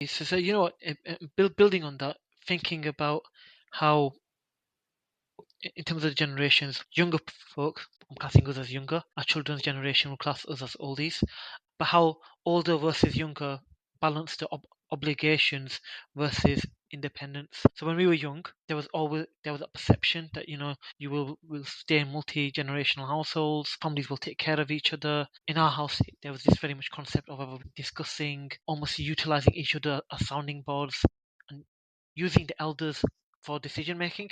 So you know what? Building on that, thinking about how, in terms of the generations, younger folk, I'm classing us as younger, our children's generation will class us as oldies, but how older versus younger balance the obligations versus independence. So when we were young, there was a perception that you will stay in multi-generational households, families will take care of each other. In our house, there was this very much concept of discussing, almost utilizing each other as sounding boards, and using the elders for decision making.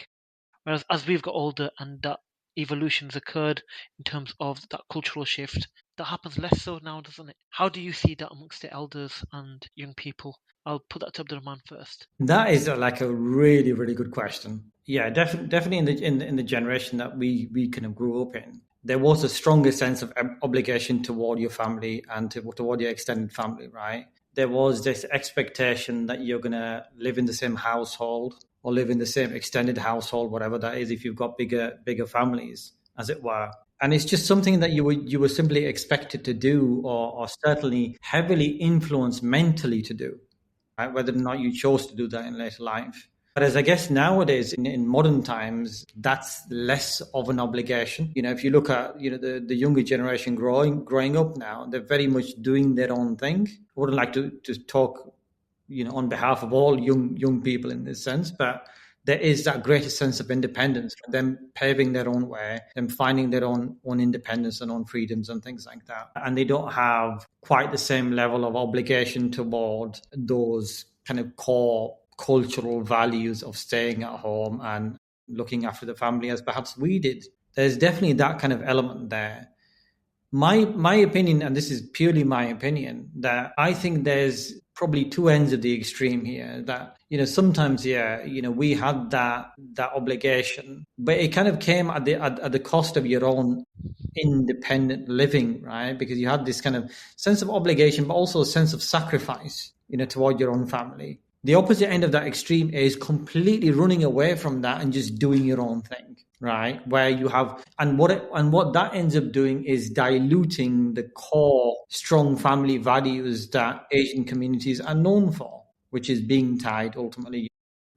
Whereas as we've got older and that evolution's occurred in terms of that cultural shift, that happens less so now, doesn't it? How do you see that amongst the elders and young people? I'll put that to Abdurrahman first. That is like a really, really good question. Yeah, definitely in the generation that we kind of grew up in, there was a stronger sense of obligation toward your family and toward your extended family, right? There was this expectation that you're gonna live in the same household or live in the same extended household, whatever that is, if you've got bigger families, as it were. And it's just something that you were simply expected to do, or certainly heavily influenced mentally to do, right? Whether or not you chose to do that in later life. But as I guess nowadays, in modern times, that's less of an obligation. If you look at the younger generation growing up now, they're very much doing their own thing. I wouldn't like to talk on behalf of all young people in this sense, but there is that greater sense of independence, them paving their own way, them finding their own independence and own freedoms and things like that. And they don't have quite the same level of obligation toward those kind of core cultural values of staying at home and looking after the family as perhaps we did. There's definitely that kind of element there. My opinion, and this is purely my opinion, that I think there's probably two ends of the extreme here. That sometimes, yeah, we had that obligation, but it kind of came at the cost of your own independent living, right? Because you had this kind of sense of obligation, but also a sense of sacrifice, toward your own family. The opposite end of that extreme is completely running away from that and just doing your own thing, right? Where you have, and what that ends up doing is diluting the core strong family values that Asian communities are known for, which is being tied ultimately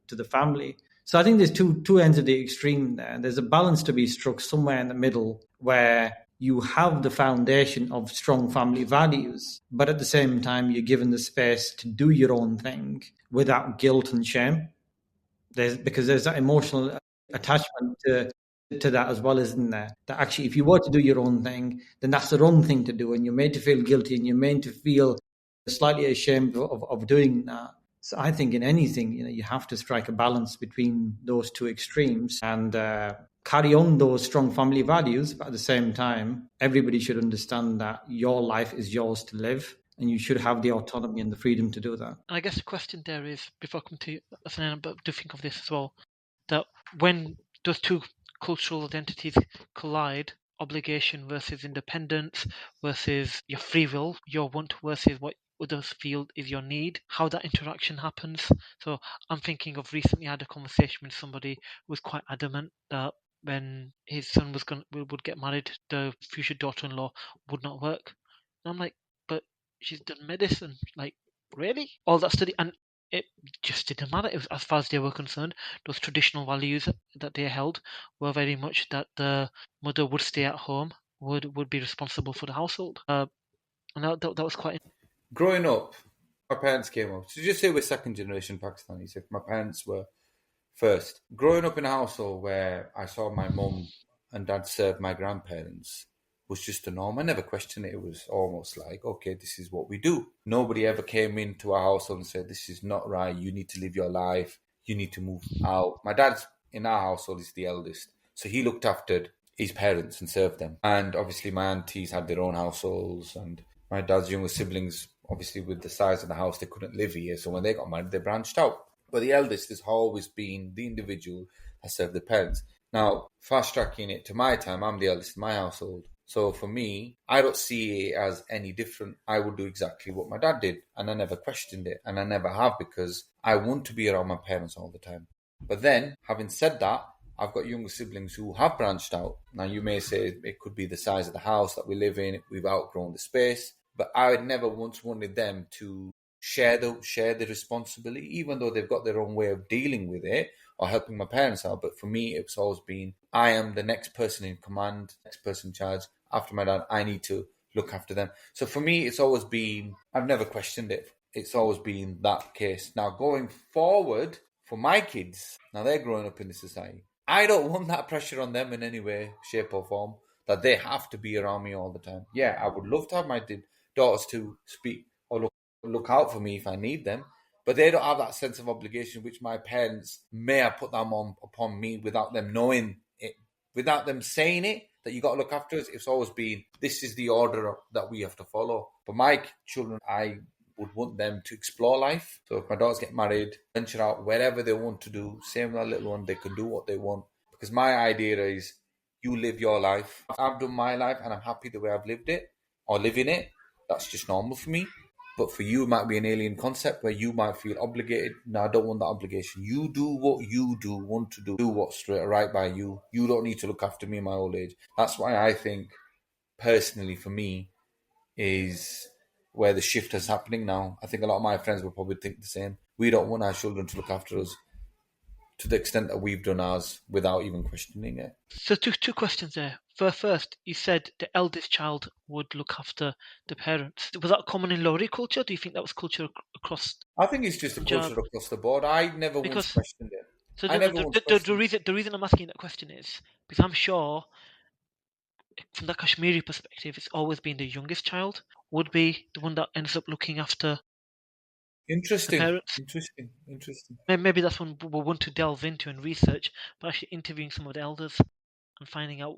to the family. So I think there's two ends of the extreme there. There's a balance to be struck somewhere in the middle where you have the foundation of strong family values, but at the same time, you're given the space to do your own thing without guilt and shame. Because there's that emotional attachment to that as well, isn't there? That actually, if you were to do your own thing, then that's the wrong thing to do, and you're made to feel guilty, and you're made to feel slightly ashamed of doing that. So I think in anything, you have to strike a balance between those two extremes and carry on those strong family values. But at the same time, everybody should understand that your life is yours to live, and you should have the autonomy and the freedom to do that. And I guess the question there is, before I come to you, but do think of this as well, that when those two cultural identities collide, obligation versus independence versus your free will, your want versus what others feel is your need, how that interaction happens. So I'm thinking of recently I had a conversation with somebody who was quite adamant that when his son would get married, the future daughter-in-law would not work. And I'm like, but she's done medicine, like, really? All that study, and it just didn't matter. It was, as far as they were concerned, those traditional values that they held were very much that the mother would stay at home, would be responsible for the household. And that was quite. Growing up, my parents came up. So just say we're second generation Pakistanis. If my parents were first, growing up in a household where I saw my mum and dad serve my grandparents was just the norm. I never questioned it. It was almost like, okay, this is what we do. Nobody ever came into our household and said, this is not right. You need to live your life. You need to move out. My dad's in our household is the eldest. So he looked after his parents and served them. And obviously my aunties had their own households, and my dad's younger siblings, obviously with the size of the house, they couldn't live here. So when they got married, they branched out. But the eldest has always been the individual that served the parents. Now, fast tracking it to my time, I'm the eldest in my household. So for me, I don't see it as any different. I would do exactly what my dad did, and I never questioned it, and I never have, because I want to be around my parents all the time. But then, having said that, I've got younger siblings who have branched out. Now, you may say it could be the size of the house that we live in, we've outgrown the space, but I had never once wanted them to share the responsibility, even though they've got their own way of dealing with it or helping my parents out. But for me, it's always been, I am the next person in command, next person in charge. After my dad, I need to look after them. So for me, it's always been, I've never questioned it. It's always been that case. Now, going forward, for my kids, now they're growing up in the society, I don't want that pressure on them in any way, shape, or form, that they have to be around me all the time. Yeah, I would love to have my daughters to speak or look out for me if I need them, but they don't have that sense of obligation which my parents may have put them on upon me without them knowing it, without them saying it, that you got to look after us. It's always been, this is the order that we have to follow. But my children, I would want them to explore life. So if my daughters get married, venture out wherever they want to do, same with that little one, they can do what they want. Because my idea is, you live your life. I've done my life and I'm happy the way I've lived it or live in it. That's just normal for me. But for you, it might be an alien concept where you might feel obligated. No, I don't want that obligation. You do what you want to do what's straight right by you. You don't need to look after me in my old age. That's why I think, personally, for me, is where the shift is happening now. I think a lot of my friends will probably think the same. We don't want our children to look after us to the extent that we've done ours without even questioning it. So two questions there. First, you said the eldest child would look after the parents. Was that common in Lori culture? Do you think that was culture across? I think it's just a culture across the board. I never once questioned it. So the reason I'm asking that question is because I'm sure, from the Kashmiri perspective, it's always been the youngest child would be the one that ends up looking after the parents. Interesting. Maybe that's one we want to delve into and research, but actually interviewing some of the elders and finding out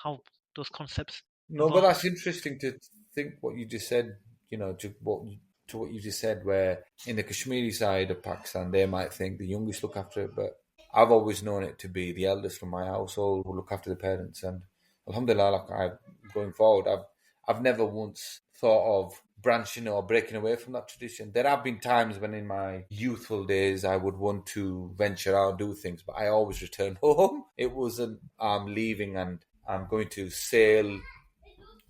how those concepts. No, but that's interesting to think what you just said. You know, to what you just said, where in the Kashmiri side of Pakistan, they might think the youngest look after it, but I've always known it to be the eldest from my household who look after the parents. And alhamdulillah, going forward, I've never once thought of branching or breaking away from that tradition. There have been times when in my youthful days I would want to venture out and do things, but I always returned home. It wasn't I'm leaving and I'm going to sail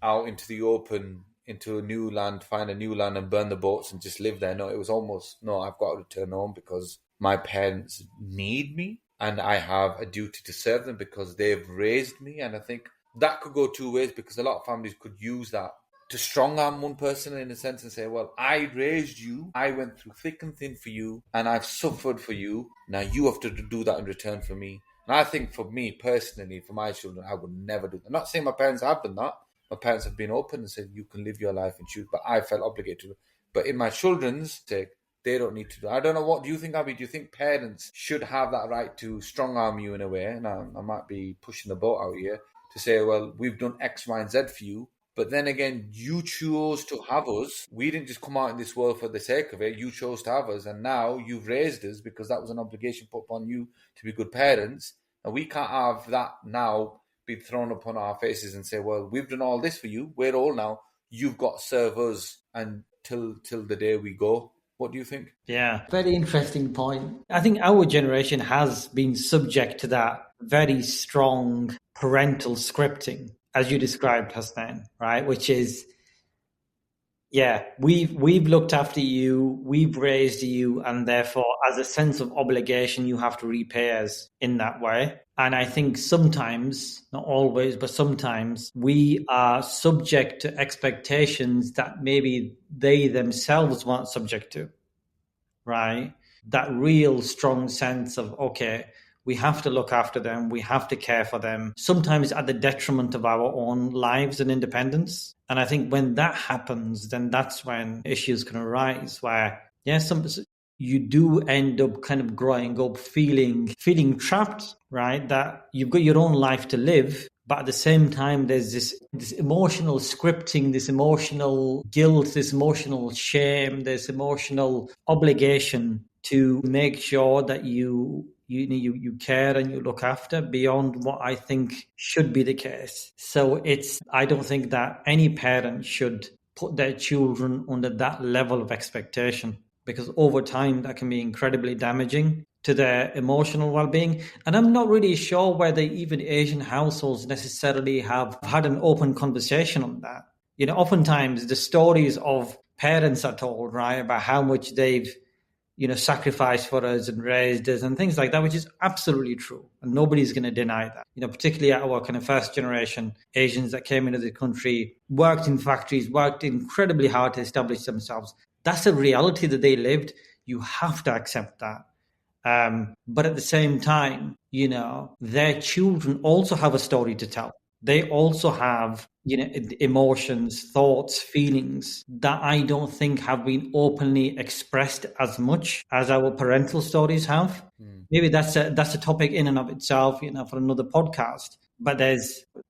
out into the open, into a new land, find a new land and burn the boats and just live there. No, it was almost, no, I've got to return home because my parents need me and I have a duty to serve them because they've raised me. And I think that could go two ways, because a lot of families could use that to strong arm one person in a sense and say, well, I raised you, I went through thick and thin for you, and I've suffered for you. Now you have to do that in return for me. And I think for me personally, for my children, I would never do that. I'm not saying my parents have done that. My parents have been open and said, you can live your life and choose, but I felt obligated to. But in my children's sake, they don't need to do. I don't know. What do you think, Abby? Do you think parents should have that right to strong arm you in a way? And I might be pushing the boat out here to say, well, we've done X, Y, and Z for you. But then again, you chose to have us. We didn't just come out in this world for the sake of it. You chose to have us. And now you've raised us because that was an obligation put upon you to be good parents. And we can't have that now be thrown upon our faces and say, well, we've done all this for you. We're old now. You've got to serve us until the day we go. What do you think? Yeah, very interesting point. I think our generation has been subject to that very strong parental scripting, as you described, Hasnan, right? Which is, yeah, we've looked after you, we've raised you, and therefore, as a sense of obligation, you have to repay us in that way. And I think sometimes, not always, but sometimes, we are subject to expectations that maybe they themselves weren't subject to, right? That real strong sense of, okay, we have to look after them, we have to care for them, sometimes at the detriment of our own lives and independence. And I think when that happens, then that's when issues can arise where, you do end up kind of growing up feeling trapped, right? That you've got your own life to live, but at the same time, there's this emotional scripting, this emotional guilt, this emotional shame, this emotional obligation to make sure that you care and you look after beyond what I think should be the case. So I don't think that any parent should put their children under that level of expectation, because over time that can be incredibly damaging to their emotional well-being. And I'm not really sure whether even Asian households necessarily have had an open conversation on that. You know, oftentimes the stories of parents are told, right, about how much they've sacrificed for us and raised us and things like that, which is absolutely true. And nobody's going to deny that. Particularly our kind of first generation Asians that came into the country, worked in factories, worked incredibly hard to establish themselves. That's a reality that they lived. You have to accept that. But at the same time, their children also have a story to tell. They also have, emotions, thoughts, feelings that I don't think have been openly expressed as much as our parental stories have. Maybe that's a topic in and of itself, for another podcast. But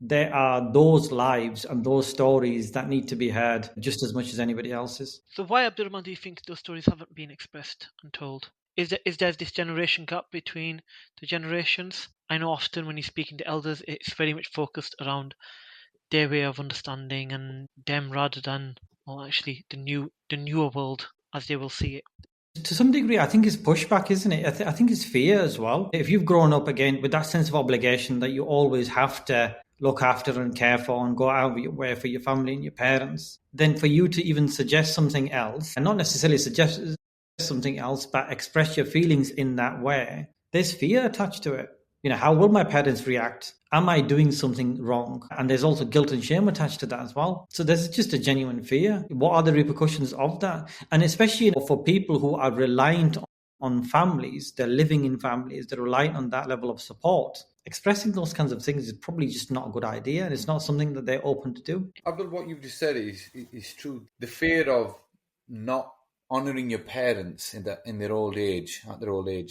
there are those lives and those stories that need to be heard just as much as anybody else's. So why, Abdurrahman, do you think those stories haven't been expressed and told? Is there this generation gap between the generations? I know often when you're speaking to elders, it's very much focused around their way of understanding and them rather than, well, actually the newer world as they will see it. To some degree, I think it's pushback, isn't it? I think it's fear as well. If you've grown up again with that sense of obligation that you always have to look after and care for and go out of your way for your family and your parents, then for you to even suggest something else, and not necessarily suggest something else, but express your feelings in that way, there's fear attached to it. How will my parents react? Am I doing something wrong? And there's also guilt and shame attached to that as well. So there's just a genuine fear. What are the repercussions of that? And especially for people who are reliant on families, they're living in families, they're reliant on that level of support. Expressing those kinds of things is probably just not a good idea, and it's not something that they're open to do. Abdul, what you've just said is true. The fear of not honouring your parents at their old age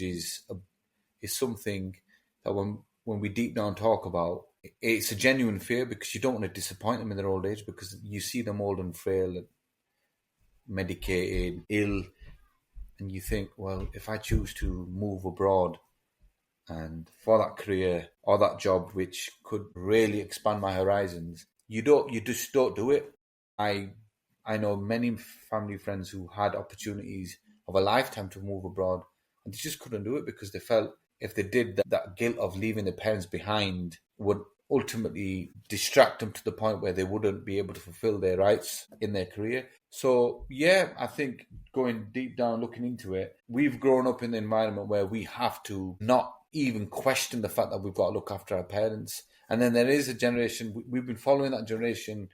is something that when we deep down talk about, it's a genuine fear because you don't want to disappoint them in their old age because you see them old and frail, medicated, ill, and you think, well, if I choose to move abroad and for that career or that job which could really expand my horizons, you just don't do it. I know many family friends who had opportunities of a lifetime to move abroad and they just couldn't do it because they felt if they did, that guilt of leaving their parents behind would ultimately distract them to the point where they wouldn't be able to fulfill their rights in their career. So, yeah, I think going deep down, looking into it, we've grown up in the environment where we have to not even question the fact that we've got to look after our parents. And then there is a generation, we've been following that generation.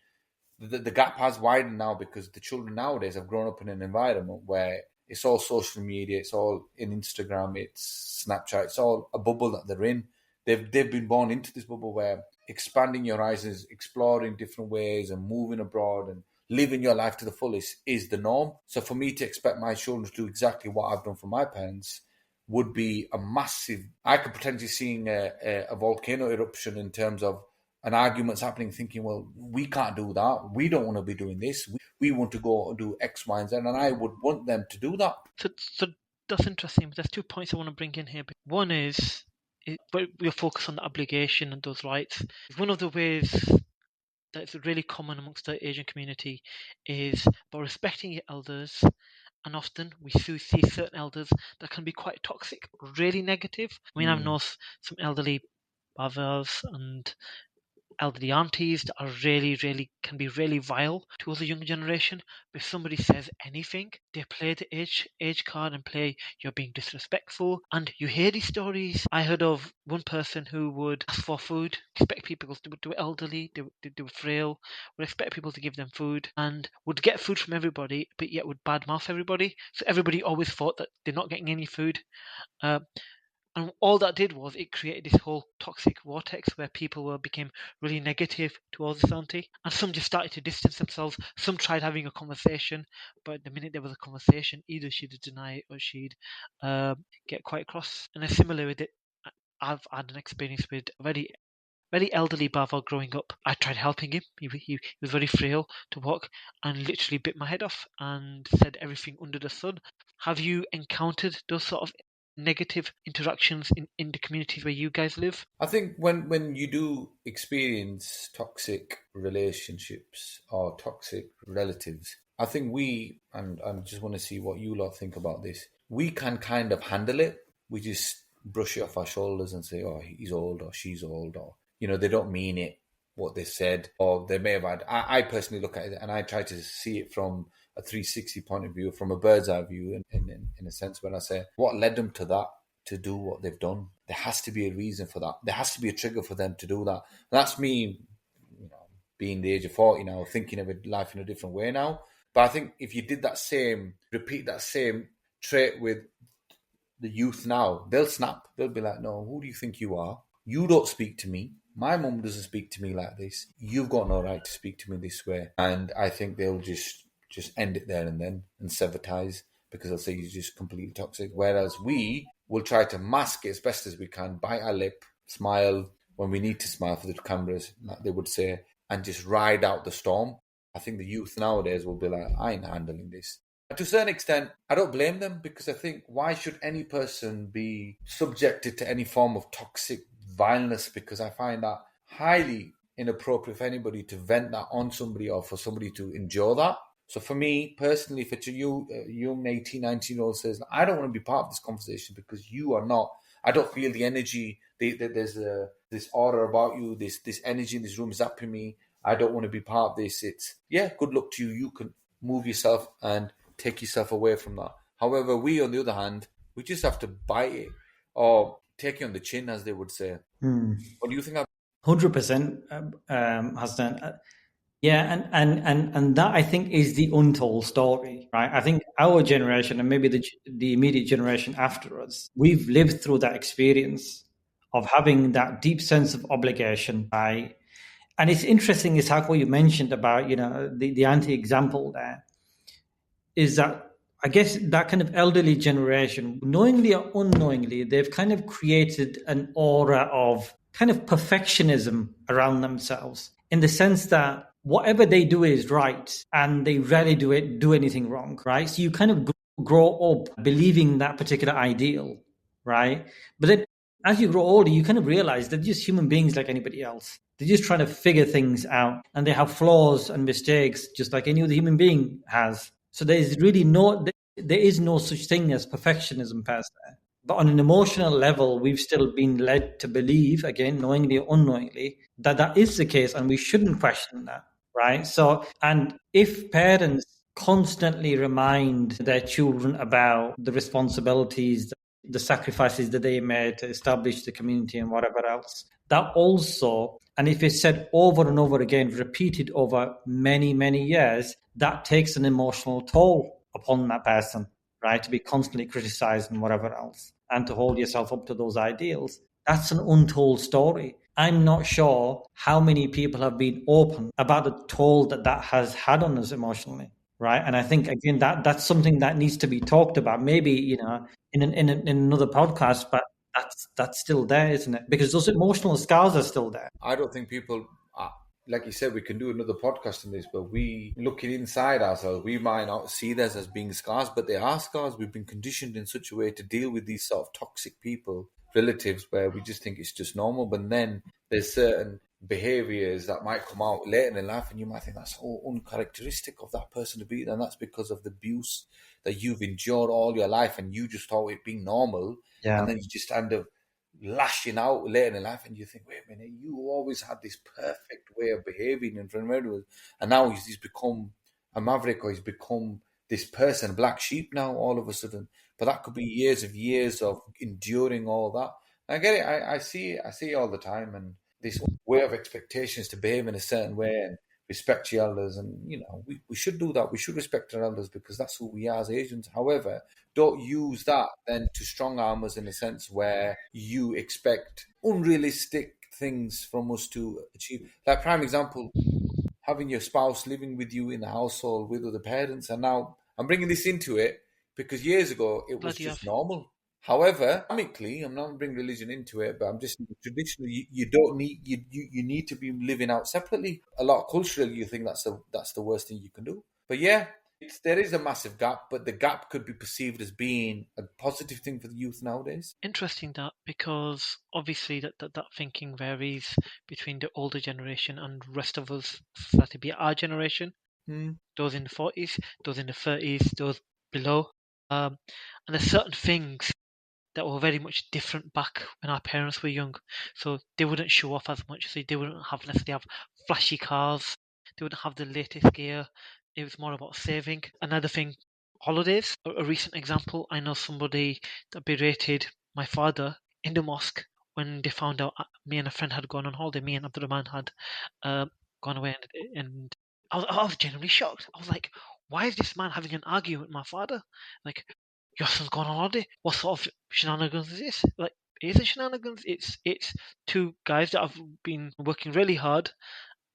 The gap has widened now because the children nowadays have grown up in an environment where it's all social media, it's all in Instagram, it's Snapchat, it's all a bubble that they're in. They've been born into this bubble where expanding your horizons, exploring different ways and moving abroad and living your life to the fullest is the norm. So for me to expect my children to do exactly what I've done for my parents would be a massive... I could potentially see a volcano eruption in terms of an argument's happening, thinking, well, we can't do that. We don't want to be doing this. We want to go and do X, Y, and Z, and I would want them to do that. So that's interesting. But there's 2 points I want to bring in here. One is we're focused on the obligation and those rights. One of the ways that's really common amongst the Asian community is by respecting your elders. And often we see certain elders that can be quite toxic, really negative. I mean, I've known some elderly brothers and elderly aunties that are really can be really vile towards the younger generation. If somebody says anything, they play the age card and play you're being disrespectful. And you hear these stories. I heard of one person who would ask for food, expect people to were elderly, they were frail, would expect people to give them food and would get food from everybody, but yet would badmouth everybody. So everybody always thought that they're not getting any food. And all that did was it created this whole toxic vortex where people became really negative towards this auntie. And some just started to distance themselves. Some tried having a conversation, but the minute there was a conversation, either she'd deny it or she'd get quite cross. And similar with it, I've had an experience with a very elderly brother growing up. I tried helping him. He was very frail to walk and literally bit my head off and said everything under the sun. Have you encountered those sort of negative interactions in the communities where you guys live? I think when you do experience toxic relationships or toxic relatives, I think and I just want to see what you lot think about this, we can kind of handle it. We just brush it off our shoulders and say, oh, he's old or she's old, or, they don't mean it, what they said, or they may have had... I personally look at it and I try to see it from a a 360 point of view, from a bird's eye view, in a sense, when I say what led them to that, to do what they've done. There has to be a reason for that. There has to be a trigger for them to do that. And that's me, being the age of 40 now, thinking of life in a different way now. But I think if you did repeat that same trait with the youth now, they'll snap. They'll be like, no, who do you think you are? You don't speak to me. My mum doesn't speak to me like this. You've got no right to speak to me this way. And I think they'll just end it there and then and sever ties, because they'll say you're just completely toxic. Whereas we will try to mask it as best as we can, bite our lip, smile when we need to smile for the cameras, like they would say, and just ride out the storm. I think the youth nowadays will be like, I ain't handling this. And to a certain extent, I don't blame them, because I think, why should any person be subjected to any form of toxic violence? Because I find that highly inappropriate for anybody to vent that on somebody or for somebody to endure that. So for me personally, if it's a young 18, 19-year-old says, I don't want to be part of this conversation because you are not, I don't feel the energy, there's this aura about you, this energy in this room is zapping me, I don't want to be part of this. It's, good luck to you. You can move yourself and take yourself away from that. However, we, on the other hand, we just have to bite it or take it on the chin, as they would say. What do you think? 100%, Hassan. Yeah, and that, I think, is the untold story, right? I think our generation, and maybe the immediate generation after us, we've lived through that experience of having that deep sense of obligation, right? And it's interesting, Ishaq, what you mentioned about, the anti-example there, is that I guess that kind of elderly generation, knowingly or unknowingly, they've kind of created an aura of kind of perfectionism around themselves, in the sense that whatever they do is right and they rarely do anything wrong, right? So you kind of grow up believing that particular ideal, right? But then as you grow older, you kind of realize they're just human beings like anybody else. They're just trying to figure things out, and they have flaws and mistakes just like any other human being has. So there is no such thing as perfectionism per se. But on an emotional level, we've still been led to believe, again, knowingly or unknowingly, that that is the case, and we shouldn't question that, right? So, and if parents constantly remind their children about the responsibilities, the sacrifices that they made to establish the community and whatever else, that also, and if it's said over and over again, repeated over many, many years, that takes an emotional toll upon that person, right? To be constantly criticized and whatever else, and to hold yourself up to those ideals. That's an untold story. I'm not sure how many people have been open about the toll that has had on us emotionally, right? And I think, again, that's something that needs to be talked about, maybe, in another podcast, but that's still there, isn't it? Because those emotional scars are still there. I don't think people, like you said, we can do another podcast on this, but we, looking inside ourselves, we might not see this as being scars, but they are scars. We've been conditioned in such a way to deal with these sort of toxic people, relatives, where we just think it's just normal. But then there's certain behaviors that might come out later in life, and you might think that's so uncharacteristic of that person to be, and that's because of the abuse that you've endured all your life, and you just thought it being normal. Yeah. And then you just end up lashing out later in life, and you think, wait a minute, you always had this perfect way of behaving in front of everyone, and now he's become a maverick, or he's become this person, black sheep now, all of a sudden. But that could be years of enduring all that. And I get it. I see it all the time, and this way of expectations to behave in a certain way and respect your elders, and we should do that. We should respect our elders because that's who we are as Asians. However, don't use that then to strong arm us in a sense where you expect unrealistic things from us to achieve. Like, prime example, having your spouse living with you in the household with other parents, and now I'm bringing this into it because years ago it was just normal. However, Islamically, I'm not bringing religion into it, but I'm just traditionally, you don't need you need to be living out separately. A lot culturally, you think that's the worst thing you can do. But yeah, there is a massive gap, but the gap could be perceived as being a positive thing for the youth nowadays. Interesting that, because obviously that thinking varies between the older generation and rest of us, that to be our generation. Those in the 40s, those in the 30s, those below. And there's certain things that were very much different back when our parents were young. So they wouldn't show off as much. So they wouldn't have necessarily have flashy cars. They wouldn't have the latest gear. It was more about saving. Another thing, holidays. A recent example, I know somebody that berated my father in the mosque when they found out me and a friend had gone on holiday. Me and Abdurrahman had gone away, and I was genuinely shocked. I was like, why is this man having an argument with my father? Like, your son's gone on holiday. What sort of shenanigans is this? Like, is it shenanigans? It's two guys that have been working really hard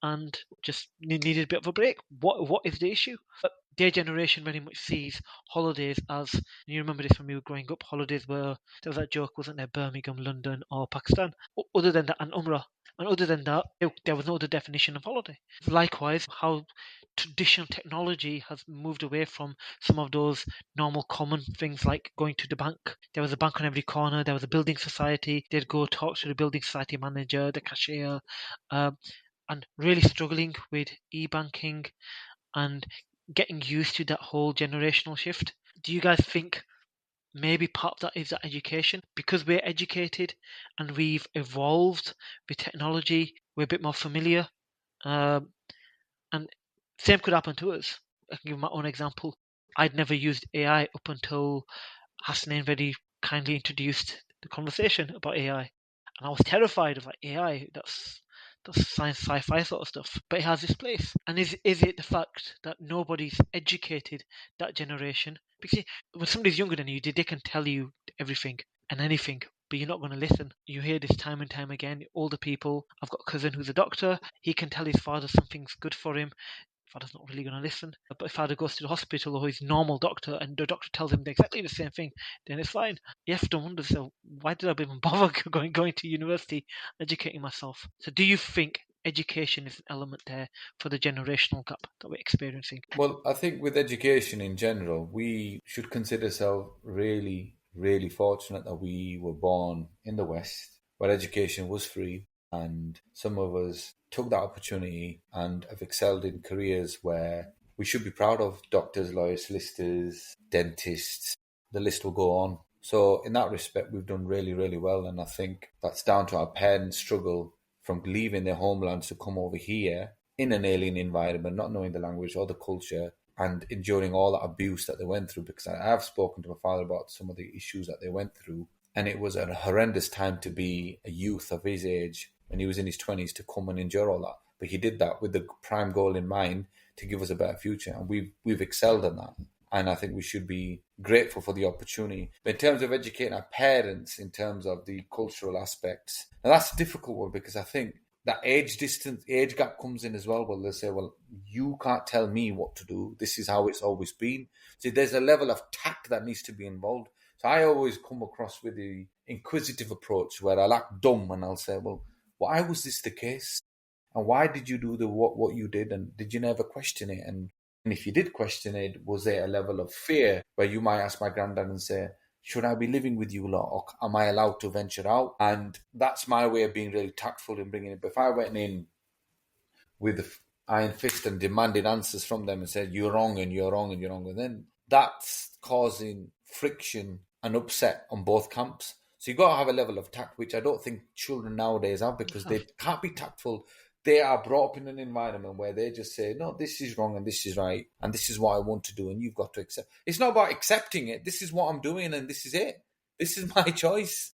and just needed a bit of a break. What is the issue? Their generation very much sees holidays as, and you remember this when we were growing up, holidays were, there was that joke, wasn't there, Birmingham, London, or Pakistan. Other than that, and Umrah. And other than that, there was no other definition of holiday. Likewise, how traditional technology has moved away from some of those normal common things like going to the bank. There was a bank on every corner. There was a building society. They'd go talk to the building society manager, the cashier, and really struggling with e-banking and getting used to that whole generational shift. Do you guys think maybe part of that is that education? Because we're educated and we've evolved with technology, we're a bit more familiar. And same could happen to us. I can give my own example. I'd never used AI up until Hasnain very kindly introduced the conversation about AI. And I was terrified of like AI. That's science sci-fi sort of stuff. But it has this place. And is it the fact that nobody's educated that generation? Because when somebody's younger than you, they can tell you everything and anything, but you're not going to listen. You hear this time and time again. Older people. I've got a cousin who's a doctor. He can tell his father something's good for him. Father's not really going to listen. But if father goes to the hospital or his normal doctor and the doctor tells him exactly the same thing, then it's fine. You have to wonder, so why did I even bother going to university, educating myself? So do you think education is an element there for the generational gap that we're experiencing? Well, I think with education in general, we should consider ourselves really, really fortunate that we were born in the West, where education was free, and some of us took that opportunity and have excelled in careers where we should be proud of: doctors, lawyers, solicitors, dentists, the list will go on. So, in that respect, we've done really, really well, and I think that's down to our parents' struggle from leaving their homelands to come over here in an alien environment, not knowing the language or the culture, and enduring all that abuse that they went through. Because I have spoken to my father about some of the issues that they went through, and it was a horrendous time to be a youth of his age when he was in his 20s to come and endure all that. But he did that with the prime goal in mind to give us a better future, and we've excelled in that. And I think we should be grateful for the opportunity. But in terms of educating our parents, in terms of the cultural aspects, now that's a difficult one, because I think that age gap comes in as well. Well, they'll say, well, you can't tell me what to do. This is how it's always been. So there's a level of tact that needs to be involved. So I always come across with the inquisitive approach where I'll act dumb and I'll say, well, why was this the case? And why did you do what you did? And did you never question it? And if you did question it, was there a level of fear where you might ask my granddad and say, should I be living with you lot, or am I allowed to venture out? And that's my way of being really tactful in bringing it. But if I went in with the iron fist and demanded answers from them and said, you're wrong and you're wrong and you're wrong, and then that's causing friction and upset on both camps. So you've got to have a level of tact, which I don't think children nowadays have, because they can't be tactful. They are brought up in an environment where they just say, no, this is wrong and this is right, and this is what I want to do, and you've got to accept. It's not about accepting it. This is what I'm doing, and this is it. This is my choice.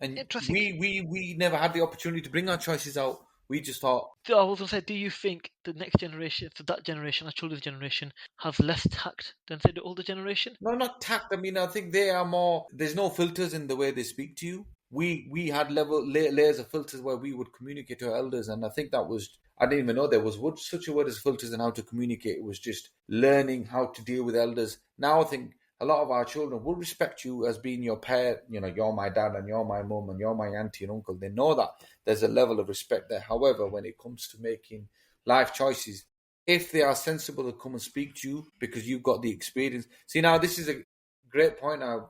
And Interesting. we never had the opportunity to bring our choices out. We just thought. So I was going to say, do you think the next generation, so that generation, our children's generation, has less tact than, say, the older generation? No, not tact. I mean, I think they are more. There's no filters in the way they speak to you. We had layers of filters where we would communicate to our elders, and I think that was. I didn't even know there was such a word as filters and how to communicate. It was just learning how to deal with elders. Now I think a lot of our children will respect you as being your parent. You know, you're my dad and you're my mum and you're my auntie and uncle. They know that there's a level of respect there. However, when it comes to making life choices, if they are sensible to come and speak to you because you've got the experience. See, now this is a great point. I'm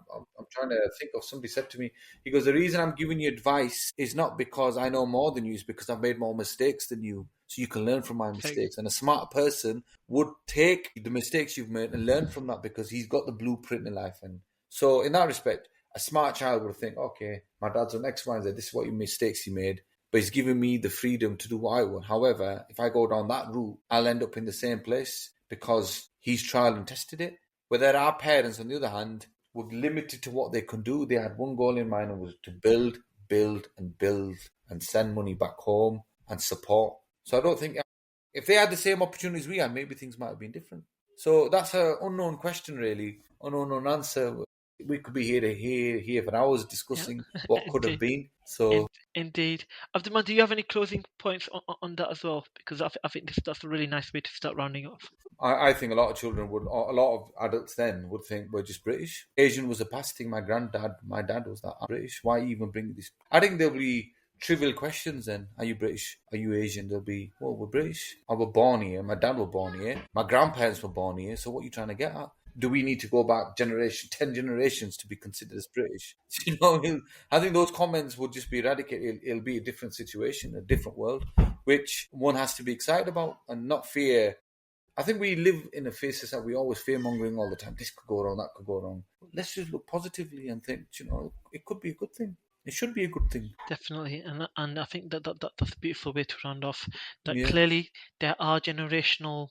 trying to think of, somebody said to me, he goes, the reason I'm giving you advice is not because I know more than you, it's because I've made more mistakes than you. So you can learn from my mistakes. And a smart person would take the mistakes you've made and learn from that, because he's got the blueprint in life. And so in that respect, a smart child would think, okay, my dad's on X, Y, and Z. This is what mistakes he made. But he's giving me the freedom to do what I want. However, if I go down that route, I'll end up in the same place because he's tried and tested it. Whether our parents, on the other hand, were limited to what they could do. They had one goal in mind, and was to build, build, and build, and send money back home and support. So I don't think if they had the same opportunities we had, maybe things might have been different. So that's an unknown question, really, an unknown answer. We could be here for hours discussing what could have been. So Indeed. Abdurrahman, do you have any closing points on that as well? Because I think that's a really nice way to start rounding off. I think a lot of children would, or a lot of adults then would think we're just British. Asian was a past thing. My dad was that. I'm British. Why even bring this? I think there'll be trivial questions then. Are you British? Are you Asian? They'll be, well, we're British. I was born here. My dad was born here. My grandparents were born here. So what are you trying to get at? Do we need to go back 10 generations to be considered as British? You know, I think those comments would just be eradicated. It'll be a different situation, a different world, which one has to be excited about and not fear. I think we live in a phase that we always fear mongering all the time. This could go wrong, that could go wrong. Let's just look positively and think, it could be a good thing. It should be a good thing. Definitely, and I think that's a beautiful way to round off. That Yeah. clearly there are generational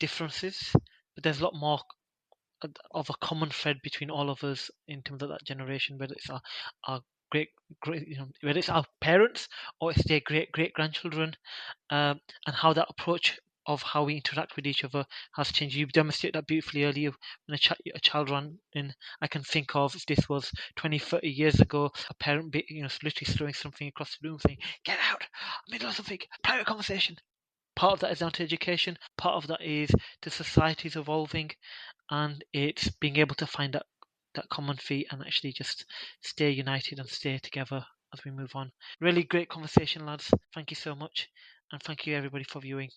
differences, but there's a lot more of a common thread between all of us in terms of that generation, whether it's our great, whether it's our parents or it's their great grandchildren, and how that approach of how we interact with each other has changed. You demonstrated that beautifully earlier when a child ran in. I can think of, if this was 20, 30 years ago, a parent literally throwing something across the room saying, "Get out, middle of something, private conversation." Part of that is down to education, part of that is the society's evolving, and it's being able to find that common feet and actually just stay united and stay together as we move on. Really great conversation, lads. Thank you so much, and thank you everybody for viewing.